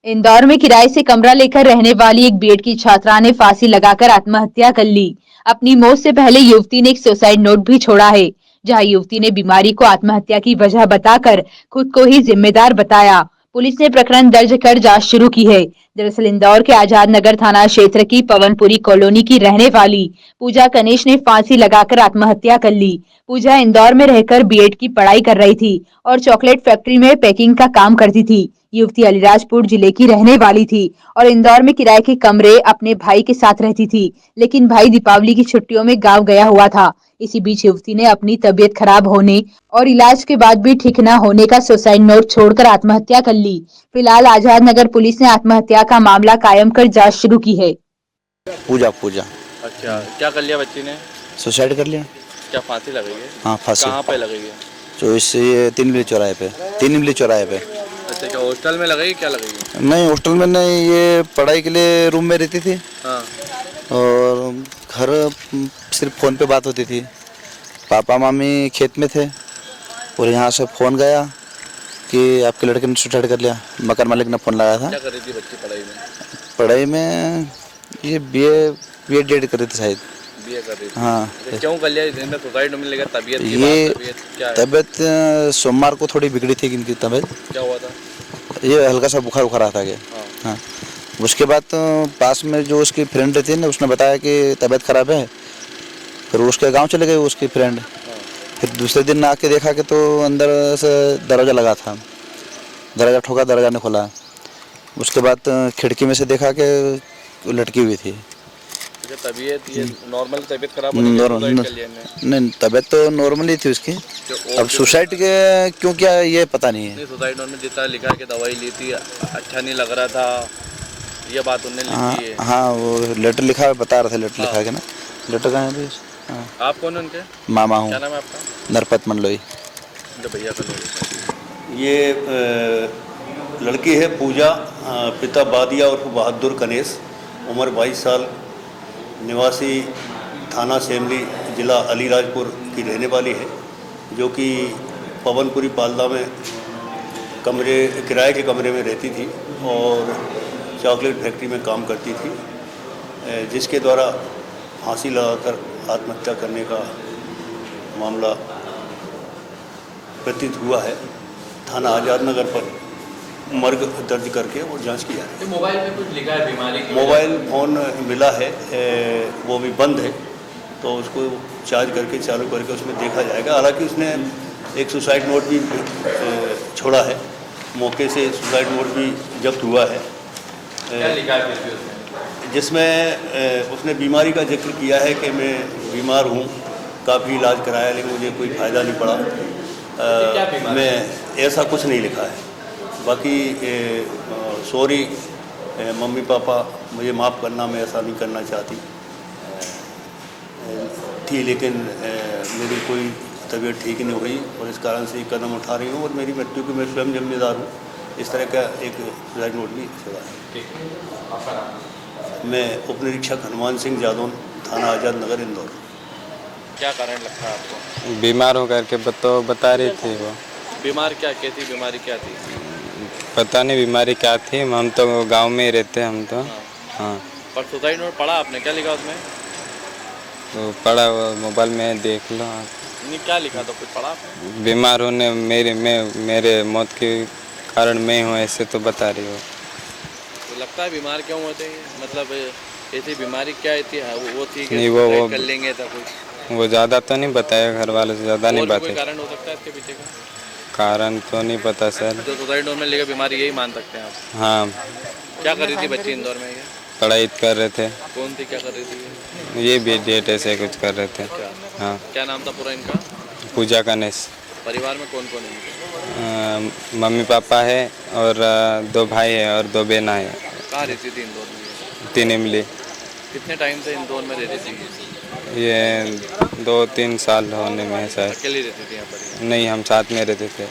इंदौर में किराए से कमरा लेकर रहने वाली एक बीएड की छात्रा ने फांसी लगाकर आत्महत्या कर ली। अपनी मौत से पहले युवती ने एक सुसाइड नोट भी छोड़ा है, जहां युवती ने बीमारी को आत्महत्या की वजह बताकर खुद को ही जिम्मेदार बताया। पुलिस ने प्रकरण दर्ज कर जांच शुरू की है। दरअसल इंदौर के आजाद नगर थाना क्षेत्र की पवनपुरी कॉलोनी की रहने वाली पूजा कनेश ने फांसी लगाकर आत्महत्या कर ली। पूजा इंदौर में रहकर बीएड की पढ़ाई कर रही थी और चॉकलेट फैक्ट्री में पैकिंग का काम करती थी। युवती अलीराजपुर जिले की रहने वाली थी और इंदौर में किराए के कमरे अपने भाई के साथ रहती थी, लेकिन भाई दीपावली की छुट्टियों में गांव गया हुआ था। इसी बीच युवती ने अपनी तबीयत खराब होने और इलाज के बाद भी ठीक न होने का सुसाइड नोट छोड़कर आत्महत्या कर ली। फिलहाल आजाद नगर पुलिस ने आत्महत्या का मामला कायम कर जांच शुरू की है। पूजा पूजा अच्छा, क्या कर लिया बच्ची ने? सुसाइड कर लिया। क्या फांसी लगाई है? हाँ, फांसी। कहाँ पे लगाई है? जो इससे 3 इमली चौराहे पे, 3 इमली चौराहे पे। अच्छा, क्या हॉस्टल में लगाई, क्या लगाई है? नहीं, हॉस्टल में नहीं, ये पढ़ाई के लिए रूम में रहती थी। हाँ। और घर सिर्फ फ़ोन पे बात होती थी। पापा मामी खेत में थे और यहाँ से फ़ोन गया कि आपके लड़के ने सुसाइड कर लिया। मकान मालिक ने फ़ोन लगाया था। क्या कर रही थी बच्ची पढ़ाई में? पढ़ाई में ये बीए डेड कर रही थी शायद। बीए कर रही थी। हाँ। तो क्यों कर लिया इन्हें सुसाइड में लगा? तबीयत की ये बात, तबीयत क्या है? तबीयत सोमवार को थोड़ी बिगड़ी थी इनकी तबीयत। क्या हुआ था? ये हल्का सा बुखार उखार आता गया। हाँ। हाँ। उसके बाद तो पास में जो उसकी फ्रेंड रहती है ना, उसने बताया कि तबीयत खराब है। फिर उसके गांव चले गए उसकी फ्रेंड। हाँ। फिर दूसरे दिन आके देखा कि तो अंदर से दरवाज़ा लगा था। दरवाज़ा ठोका, दरवाज़ा नहीं खोला। उसके बाद खिड़की में से देखा कि वो लटकी हुई थी। अच्छा, तबीयत ये नॉर्मल तबीयत खराब होने के बाद सुसाइड कर लिया इन्हें? नहीं, तबीयत तो नॉर्मली थी उसकी। अब सुसाइड के क्यों किया ये पता नहीं है। सुसाइड नोट में जितना लिखा है कि दवाई ली थी, अच्छा नहीं लग रहा था, ये बात उन्होंने हाँ लिखी है। हाँ, वो लेटर लिखा बता रहे थे, लेटर हाँ। लिखा है ना। लेटर कहाँ है भाई? हाँ। आप कौन है उनके? मामा हूँ। क्या नाम है आपका? नरपत मंडलोई। जो भैया का लोग। ये लड़की है पूजा, पिता बादिया और बहादुर कनेस, उम्र 22 साल, निवासी थाना सेमली, ज़िला अलीराजपुर की रहने वाली है, जो कि पवनपुरी पालदा में किराए के कमरे में रहती थी और चॉकलेट फैक्ट्री में काम करती थी, जिसके द्वारा फांसी लगाकर आत्महत्या करने का मामला प्रतीत हुआ है। थाना आजाद नगर पर मर्ग दर्ज करके और जांच की जा रही है। मोबाइल में कुछ लिखा है बीमारी की? मोबाइल फ़ोन मिला है, वो भी बंद है, तो उसको चार्ज करके चालू करके उसमें देखा जाएगा। हालांकि उसने एक सुसाइड नोट भी छोड़ा है, मौके से सुसाइड नोट भी जब्त हुआ है। क्या लिखा है फिर भी उसमें? जिसमें उसने बीमारी का जिक्र किया है कि मैं बीमार हूँ, काफ़ी इलाज कराया लेकिन मुझे कोई फ़ायदा नहीं पड़ा। क्या बीमारी? मैं ऐसा कुछ नहीं लिखा है। बाकी सॉरी मम्मी पापा, मुझे माफ़ करना, मैं ऐसा नहीं करना चाहती थी, लेकिन मेरी कोई तबीयत ठीक नहीं हुई और इस कारण से ये कदम उठा रही हूँ और मेरी मृत्यु की मैं स्वयं जिम्मेदार हूँ। इस तरह का एक सुसाइड नोट भी छोड़ा है। मैं उप निरीक्षक हनुमान सिंह जादौन, थाना आजाद नगर, इंदौर। क्या कारण लगता है आपको? बीमार हो करके बता रही थी वो। बीमार क्या थी? बीमारी क्या थी? पता नहीं बीमारी क्या थी, हम तो गांव में ही रहते हम तो। हाँ। पर सुसाइड नोट पढ़ा आपने? क्या लिखा उसमें? तो पढ़ा वो मोबाइल में देख लो आप। नहीं, क्या लिखा था, कुछ पढ़ा आपने? बीमार होने मेरे मौत के कारण मैं हूँ ऐसे तो बता रही हो। तो लगता है बीमार क्यों होते हैं? मतलब ऐसी बीमारी क्या थी? वो थी कि नहीं, सुसाइड कर लेंगे था कुछ? वो ज़्यादा तो नहीं बताया, घर वालों से ज़्यादा नहीं और भी कोई बताया। कारण हो सकता है इसके पीछे का? कारण तो नहीं पता सर। जो सुसाइड नोट में लिखा बीमारी, यही मान सकते हैं आप? हाँ। क्या कर रही थी बच्ची इंदौर में? ये पढ़ाई कर रहे थे। कौन थी, क्या कर रही थी? ये भी डेट ऐसे कुछ कर रहे थे। क्या? हाँ। क्या नाम था पूरा इनका? पूजा कनेश। परिवार में कौन कौन है इनके? मम्मी पापा है और 2 भाई है और 2 बहना है। कहाँ रहती थी इंदौर में? 3 इमली। कितने टाइम से इंदौर में रहती थी? ये 2-3 साल होने में है शायद। अकेली रहती थी यहाँ पर? नहीं, हम साथ में रहते थे।